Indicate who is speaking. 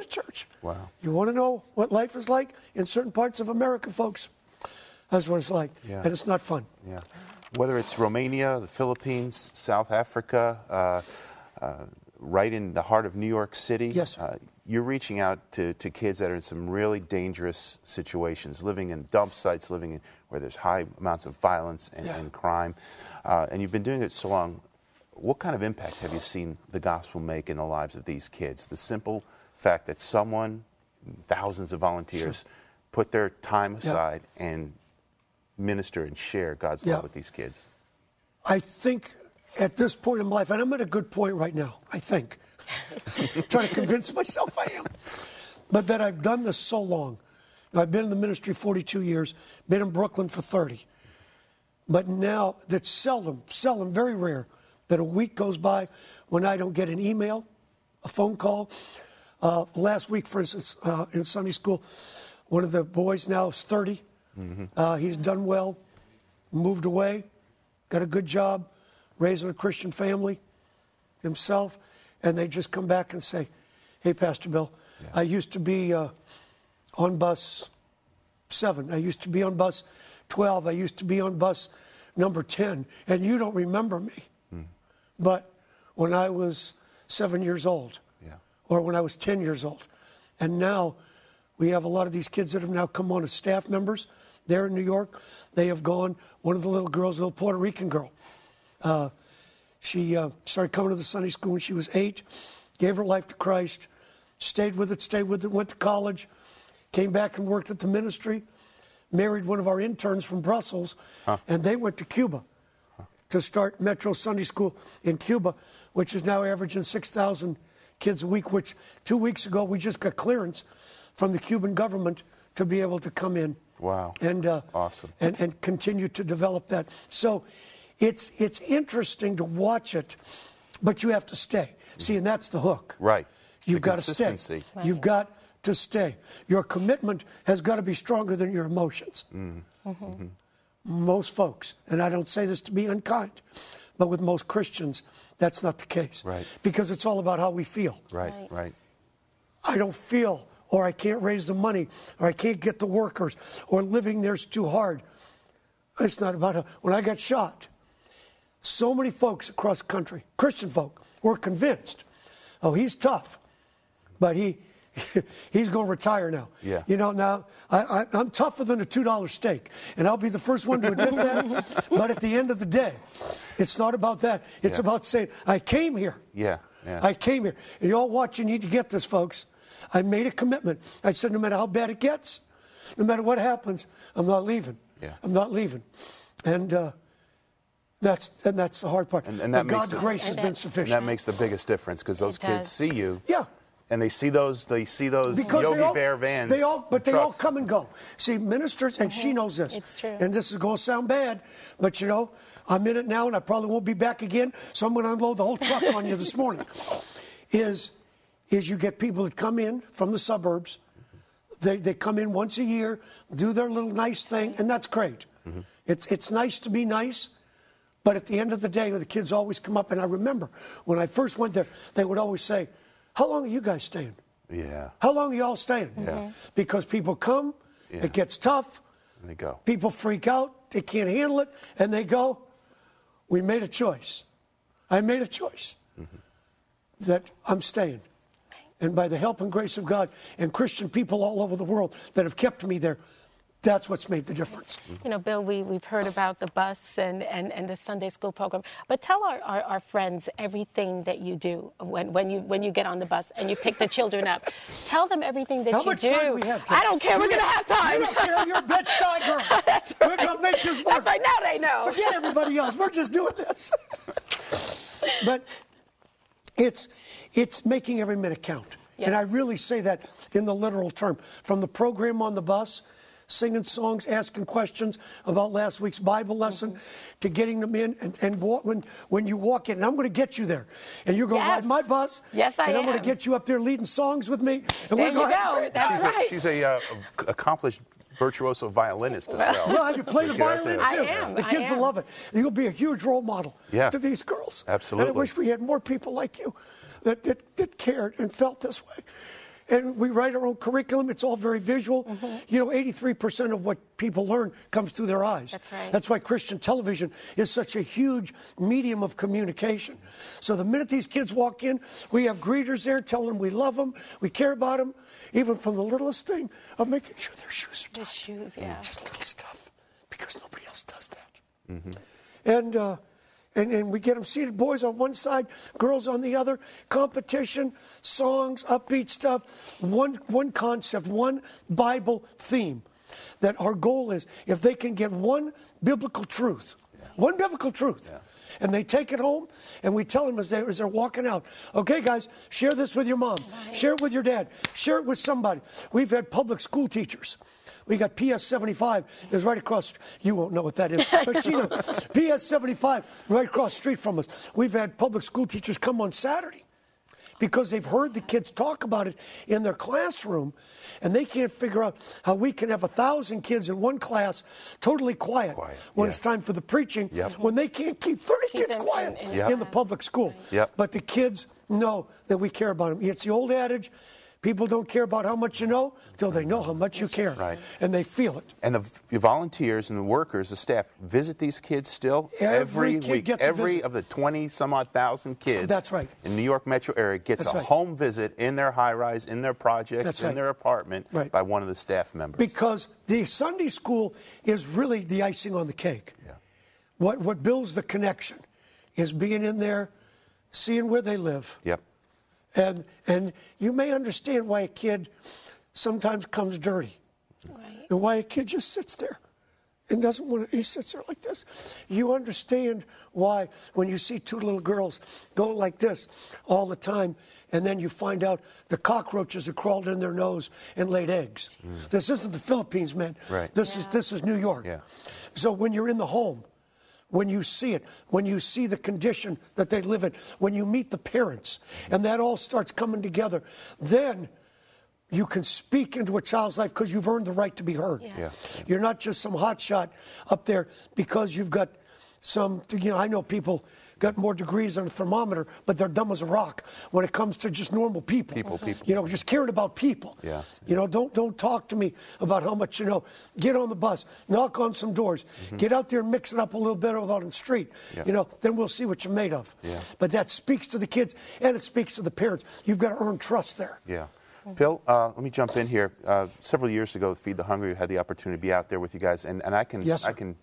Speaker 1: to church.
Speaker 2: Wow.
Speaker 1: You want to know what life is like in certain parts of America, folks? That's what it's like.
Speaker 2: Yeah.
Speaker 1: And it's not fun.
Speaker 2: Yeah. Whether it's Romania, the Philippines, South Africa, right in the heart of New York City.
Speaker 1: Yes.
Speaker 2: You're reaching out to kids that are in some really dangerous situations, living in dump sites, living in where there's high amounts of violence and crime. And you've been doing it so long. What kind of impact have you seen the gospel make in the lives of these kids? The simple fact that someone, thousands of volunteers, put their time aside and minister and share God's love with these kids.
Speaker 1: I think at this point in my life, and I'm at a good point right now, I think. Trying to convince myself I am. But that I've done this so long. I've been in the ministry 42 years, been in Brooklyn for 30. But now, that's seldom, very rare, that a week goes by when I don't get an email, a phone call. Last week, for instance, in Sunday school, one of the boys now is 30. He's done well, moved away, got a good job, raising a Christian family himself. And they just come back and say, hey, Pastor Bill, I used to be on bus 7. I used to be on bus 12. I used to be on bus number 10. And you don't remember me. But when I was 7 years old, or when I was 10 years old. And now we have a lot of these kids that have now come on as staff members there in New York. They have gone, one of the little girls, a little Puerto Rican girl, she started coming to the Sunday school when she was 8, gave her life to Christ, stayed with it, went to college, came back and worked at the ministry, married one of our interns from Brussels, and they went to Cuba to start Metro Sunday School in Cuba, which is now averaging 6,000 kids a week, which 2 weeks ago we just got clearance from the Cuban government to be able to come in.
Speaker 2: Wow.
Speaker 1: And,
Speaker 2: awesome.
Speaker 1: And continue to develop that. So it's interesting to watch it, but you have to stay. See, and that's the hook.
Speaker 2: Right.
Speaker 1: You've got to stay. Right. You've got to stay. Your commitment has got to be stronger than your emotions. Most folks, and I don't say this to be unkind, but with most Christians, that's not the case.
Speaker 2: Right.
Speaker 1: Because it's all about how we feel.
Speaker 2: Right.
Speaker 1: I don't feel, or I can't raise the money, or I can't get the workers, or living there's too hard. It's not about how. When I got shot, so many folks across the country, Christian folk, were convinced, oh, he's tough, but he's going to retire now.
Speaker 2: Yeah.
Speaker 1: You know, now, I'm tougher than a $2 steak, and I'll be the first one to admit that. But at the end of the day, it's not about that. It's about saying, I came here. I came here. And you all watching need to get this, folks. I made a commitment. I said, no matter how bad it gets, no matter what happens, I'm not leaving. I'm not leaving. And that's the hard part. And that God's grace has been sufficient.
Speaker 2: And that makes the biggest difference because those kids see you.
Speaker 1: Yeah.
Speaker 2: And they see those Yogi Bear vans.
Speaker 1: They all come and go. See, ministers, and she knows this.
Speaker 3: It's true.
Speaker 1: And this is going to sound bad, but you know, I'm in it now, and I probably won't be back again. So I'm going to unload the whole truck on you this morning. Is you get people that come in from the suburbs. They come in once a year, do their little nice thing, and that's great. It's nice to be nice. But at the end of the day, the kids always come up, and I remember when I first went there, they would always say, how long are you guys staying? How long are you all staying? Because people come, it gets tough,
Speaker 2: and they go.
Speaker 1: People freak out, they can't handle it, and they go. We made a choice. I made a choice that I'm staying. And by the help and grace of God and Christian people all over the world that have kept me there, that's what's made the difference.
Speaker 3: You know, Bill, we've heard about the bus and the Sunday school program, but tell our friends everything that you do when you get on the bus and you pick the children up. Tell them everything that you do.
Speaker 1: How much time do we have, Kate?
Speaker 3: I don't care. We're going to have time.
Speaker 1: You don't care. You're a Bed-Stuy girl.
Speaker 3: That's right.
Speaker 1: We're going to make this work.
Speaker 3: That's right. Now they know.
Speaker 1: Forget everybody else. We're just doing this. But it's making every minute count. Yes. And I really say that in the literal term. From the program on the bus, singing songs, asking questions about last week's Bible lesson, to getting them in, and when you walk in, and I'm going to get you there, and you're going to ride my bus,
Speaker 3: and
Speaker 1: I'm going to get you up there leading songs with me, and we're going to have a great time.
Speaker 3: Right.
Speaker 2: She's a accomplished virtuoso violinist as well.
Speaker 1: Well, I can play the violin too.
Speaker 3: I am.
Speaker 1: The kids will love it. You'll be a huge role model to these girls.
Speaker 2: Absolutely.
Speaker 1: And I wish we had more people like you that cared and felt this way. and we write our own curriculum. It's all very visual. 83% of what people learn comes through their eyes.
Speaker 3: That's right.
Speaker 1: That's why Christian television is such a huge medium of communication. So the minute these kids walk in, we have greeters there telling them we love them, we care about them, even from the littlest thing of making sure their shoes are tied.
Speaker 3: The shoes, yeah.
Speaker 1: Just little stuff, because nobody else does that. And we get them seated, boys on one side, girls on the other, competition, songs, upbeat stuff, one concept, one Bible theme. That our goal is, if they can get one biblical truth, and they take it home, and we tell them as they're walking out, okay, guys, share this with your mom, share it with your dad, share it with somebody. We've had public school teachers. We got PS 75 is right across. You won't know what that is, but she knows. PS 75 right across the street from us. We've had public school teachers come on Saturday because they've heard the kids talk about it in their classroom, and they can't figure out how we can have 1,000 kids in one class totally quiet when it's time for the preaching, when they can't keep 30 kids quiet in the public school. But the kids know that we care about them. It's the old adage, people don't care about how much you know till they know how much you care. And they feel it.
Speaker 2: And the volunteers and the workers, the staff, visit these kids still
Speaker 1: every
Speaker 2: week.
Speaker 1: Kid gets a visit.
Speaker 2: Of the 20-some-odd thousand kids in New York metro area gets a home visit in their high-rise, in their projects, in their apartment by one of the staff members.
Speaker 1: Because the Sunday school is really the icing on the cake. What builds the connection is being in there, seeing where they live. And you may understand why a kid sometimes comes dirty. And why a kid just sits there and doesn't want to, he sits there like this. You understand why when you see two little girls going like this all the time, and then you find out the cockroaches that crawled in their nose and laid eggs. This isn't the Philippines, man. This is New York. So when you're in the home, when you see it, when you see the condition that they live in, when you meet the parents, and that all starts coming together, then you can speak into a child's life because you've earned the right to be heard. You're not just some hotshot up there because you've got some, I know people got more degrees on a thermometer, but they're dumb as a rock when it comes to just normal people. Just caring about people. Don't talk to me about how much you know. Get on the bus, knock on some doors, get out there and mix it up a little bit out on the street. Then we'll see what you're made of. But that speaks to the kids and it speaks to the parents. You've got to earn trust there.
Speaker 2: Bill, let me jump in here. Several years ago, Feed the Hungry, we had the opportunity to be out there with you guys, and I can